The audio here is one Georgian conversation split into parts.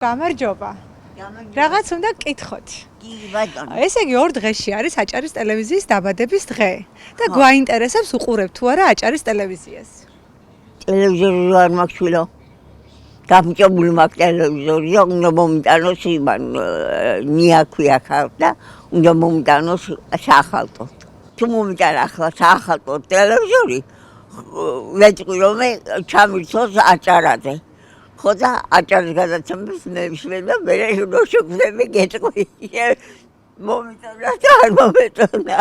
გამარჯობა. რაღაც უნდა გკითხოთ. კი ბატონო. ესე იგი 2 დღეში არის აჭარის ტელევიზიის დაბადების დღე და გვაინტერესებს უყურებ თუ არა აჭარის ტელევიზიას. ტელევიზორი არ მაქვს შვილო. გამჭებული მაქვს ტელევიზორი, უნდა მომიტანოს იმან ნიაქვია ხალხ და უნდა მომიტანოს საახალწო. თუ მომიტანა ახლა საახალწო ტელევიზორი, ვეთქვი რომ ჩამირთოს აჭარაზე. ხო და აჭარის გადაცემებს მე ვშლებ და მე რო შეგვდები გეტყვი. მომიტანა და არ მომიტანა.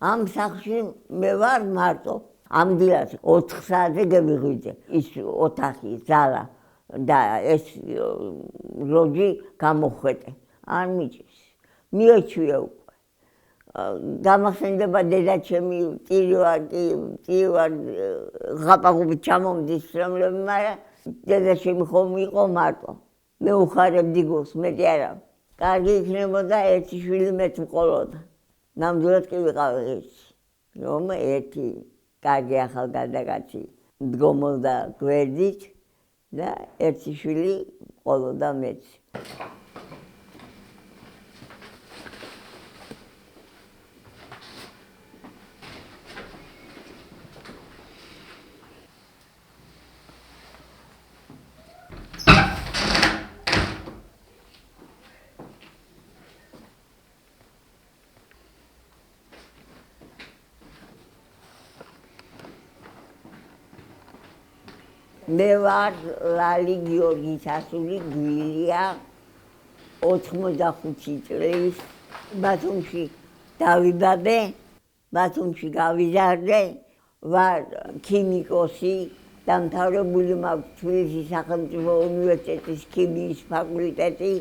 ამ სახლში მე ვარ მარტო. ამ დილას 4 საათზე გევიღვიძე. ის ოთახი, ზალა და ეს ლოჯი გამოხვეტე. არ მიჭირს. მიეჩვია უკვე. გამახსენდება დედაჩემი, ტივარ ღაპაღობით ჩამომდის რომლები, მაგრამ დედაჩემი ხომ იყო მარტო. მე უხარებდი გულს, მეტი არა. კარგი იქნებოდა ერთი შვილი მეც მყოლოდა. ნამდვილად კი ვიყავი ერთი, რომ ერთი კარგი ახალგაზრდა კაცი მდგომოდა გვერდით და ერთი შვილი მყოლოდა მეც. მე ვარ ლალი გიორგის ასული გვილია 85 წლის ბათუმში დავიბადე, ბათუმში გავიზარდე, ვარ ქიმიკოსი, დამთავრებული მაქვს თბილისის სახელმწიფო უნივერსიტეტის ქიმიის ფაკულტეტი,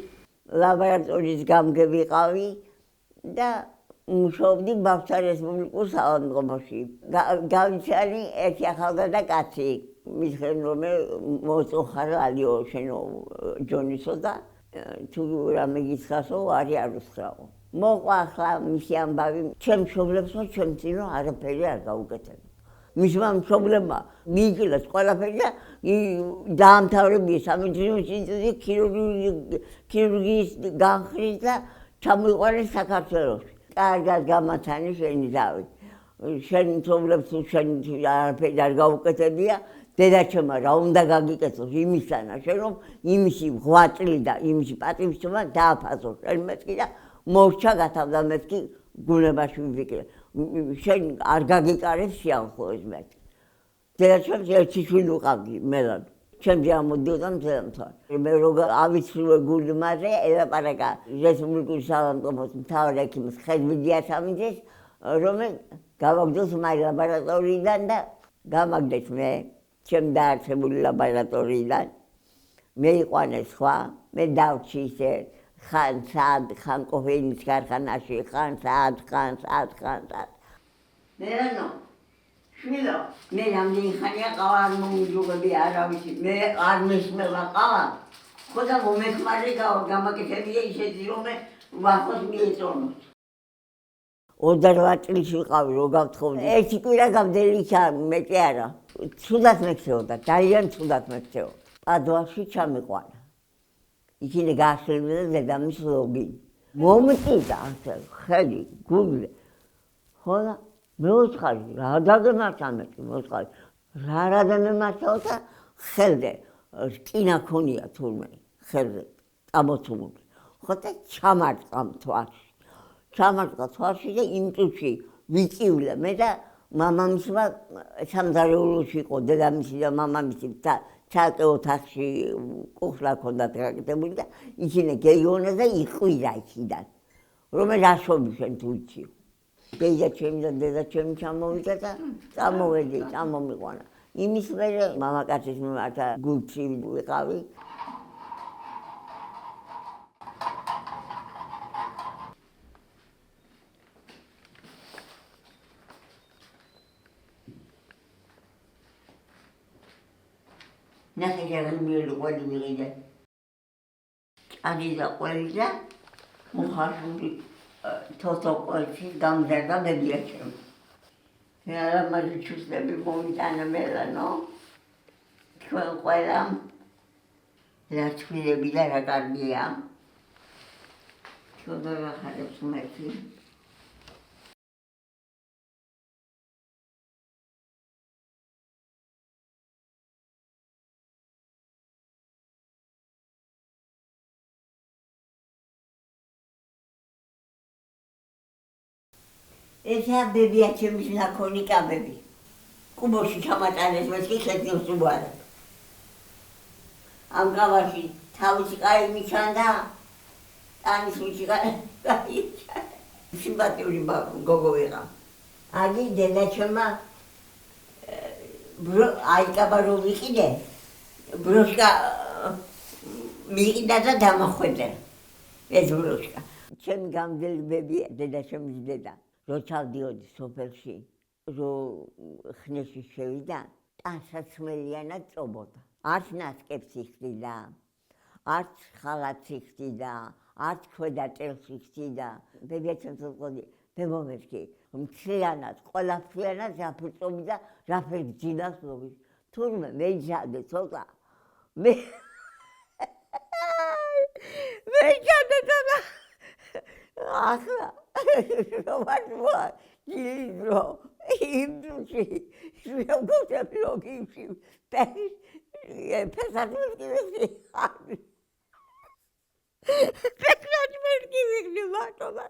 ლაბორატორიის გამგე ვიყავი და მუშაობდი ბავშვთა რესპუბლიკურ საავადმყოფოში. გავიცანი ერთი ახალგაზრდა კაცი. მის ხელს რომ მოწოხარ ალიო შენო ჯონისო და თუ რამე გიცხასო არ უსხაო. მოყვა ახლა მისი ამბავი ჩემ მშობლებსო ჩემ წინო არაფერი არ გაუკეთებია. მისმა მშობლებმა მიიგილეს ყველაფერი და დაამთავრებია სამედიცინო ინსტიტუტი ქირურგიის განხრით და ჩამოიყვანეს საქართველოში. კარგად გამაცანი შენი ზავი. შენ მშობლებს თუ შენ არაფერი არ გაუკეთებია დედაჩემმა რა უნდა გაგიკეთოს იმისანა შენ რომ იმისი ღვაწლი და იმისი პატივისცემა დააფასო შენ მეთქი და მორჩა გათავდა მეთქი გუნებაში ვიფიქრე შენ არ გაგიკარებს სიამხოეს მეთქი დედაჩემს ერთი შვილი უყავდი მელან ჩემზე ამოდიოდა მთლიანად მე როგორ ავიცილე გულმაზე ელაპარაკა რესპუბლიკური საავადმყოფოს მთავარ ექიმს ხედვიდიას ამინდეს რომ გავაგდოს მაი ლაბორატორიიდან და გამაგდეს მე ჩემ დაარსებული ლაბორატორიიდან მე იყვანე სხვა მე დავრჩი ისე ხან სად ხან კოფეინის ქარხანაში ხან სად მერანო შვილო მე რამდენი ხანია ყავა არ მომიჯუღები არავისი მე არ მისმევა ყავა ხო და მომეხმარე გამაკეთებია ისეთი რომ ვახოს მიეწონოს 28 წლის ვიყავი რო გავთხოვდი ერთი კვირა გამდელი მეტი არა ცუდად მექცეოდა ძალიან ცუდად მექცეოდა პადუაში ჩამიყვანა იქინე გააშლილდა დედამის ლოგი მომწიდა ასე ხელი გული ხო და მეოცხარი რა დაგემართა მეტი მეოცხარი რა დამემართავ და ხელზე რკინა ქონია თურმე ხელზე წამოწმული ხო და ჩამარტყა თვალში ჩამარტყა თვალში და იმ წუთში ვიწივლე მე და მამამისმა სამზარეულოში იყო დედამისი და მამამისი ცალკე ოთახში კუხლა ჰქონდათ გაკეთებული და იქინე გეიგონა და იყვირა იქიდან რომ რაშობი შენ თუ იცი დედაჩემი და დედაჩემი ჩამოვიდა და წამომიყვანა იმის მერე მამაკაცის მიმართა გულში ვიყავი ნახე ჯერმიელი ყველი ვიღიდე ადი და ყველი და მუხარული თოთო ყველი გამზარდა მედიაჩემ რა მაგ ჩუსტები მომიტანა მელანო თქვენ ყველა რა თვლები და რა კარგია ჩვენ ვახარებს მეთი ესა ბებია ჩემის ნაკონი კაბები კუბოში ჩამატანეს მეთქი ხეთილს უვარა ამ გავაში თავისი კაი მიჩანდა ტანის მიჩანდა სიმპათიური გოგო ვიღა აგი დედაჩემმა აიკაბა რომ ვიყიდე ბროშკა მიიყიდა და დამახვედა ეს ბროშკა ჩემი გამდელი ბებია დედაჩემის დედა რო ჩავდიოდი სოფელში რო ხნეში შევიდა ტანსაცმელიანად წობოდა არც ნასკებს იხდიდა არც ხალათს იხდიდა არც ქვედა წელს იხდიდა ბებიაჩემს ვთქვი ბებო მეთქი მთლიანად ყველაფრიანად რაფერწობი და რაფერ გძინავს ლობის თურმე მეჯადე ცოტა მე მეჯადე ცოტა ახლა რომაჯვა ჯირო იმდუში შევგოთები ლოგიში ფესადმერკივი ფესადმერკივი მარტომა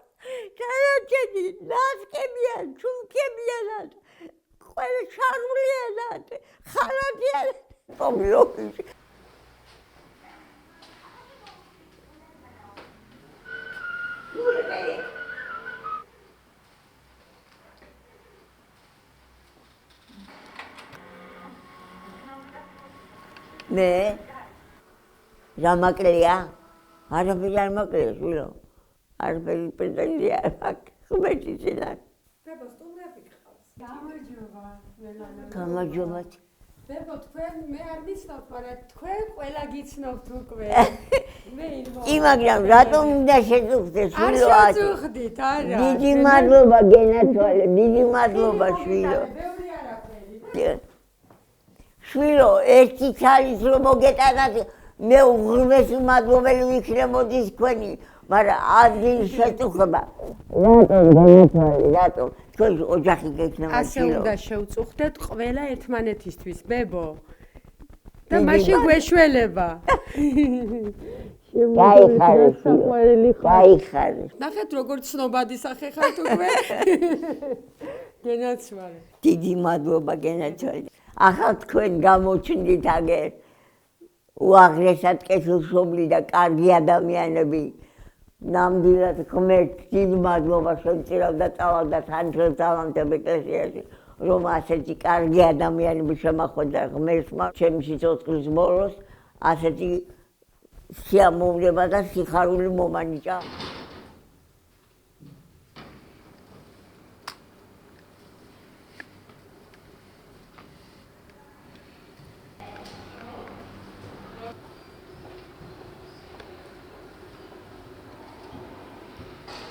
ჩაჩედი ნასკებიან ჩუნკებიანად ყველა შარულიანად ხალათიანად ლოგიში მე რა მაკლია არაფერი არ მაკლია შვილო არაფერი პრეტენზია არ აქვს ხმეთი წინარ ბებო სტუმრები გყავს გამარჯობა მელანა გამარჯობა ბებო თქვენ მე არ ვიცნობ მაგრამ თქვენ ყველა გიცნობთ უკვე მე კი მაგრამ რატომ უნდა შეწუხდე შვილო არ შეწუხდით არა დიდი მადლობა გენათვალე დიდი მადლობა შვილო ბევრი არაფერი შვილო ერთი ჩალის რომ მოგეტანათ მე უღრმესი მადლობელი ვიქნებოდი თქვენი მაგრამ ადგილი შეწუხება რატომ გენათვალე რატომ თქვენ ოჯახი გექნება ასე უნდა შევწუხდეთ ყველა ერთმანეთისთვის ბებო და მაშინ გვეშველება გაიხარე გაიხარე ნახეთ როგორ ცნობადი სახე ხართ უკვე გენაცვალე დიდი მადლობა გენათვალე ახლა თქვენ გამოჩნდით აგერ უაღრესად კეთილშობილი და კარგი ადამიანები ნამდვილად ღმერთს დიდი მადლობა შევწირავ და წავალ სანთლებს ავამტებ ეკლესიაში რომ ასეთი კარგი ადამიანები შემახვედა ღმერთმა ჩემი სიცოცხლის ბოლოს ასეთი სიამოვნება და სიხარული მომანიჭა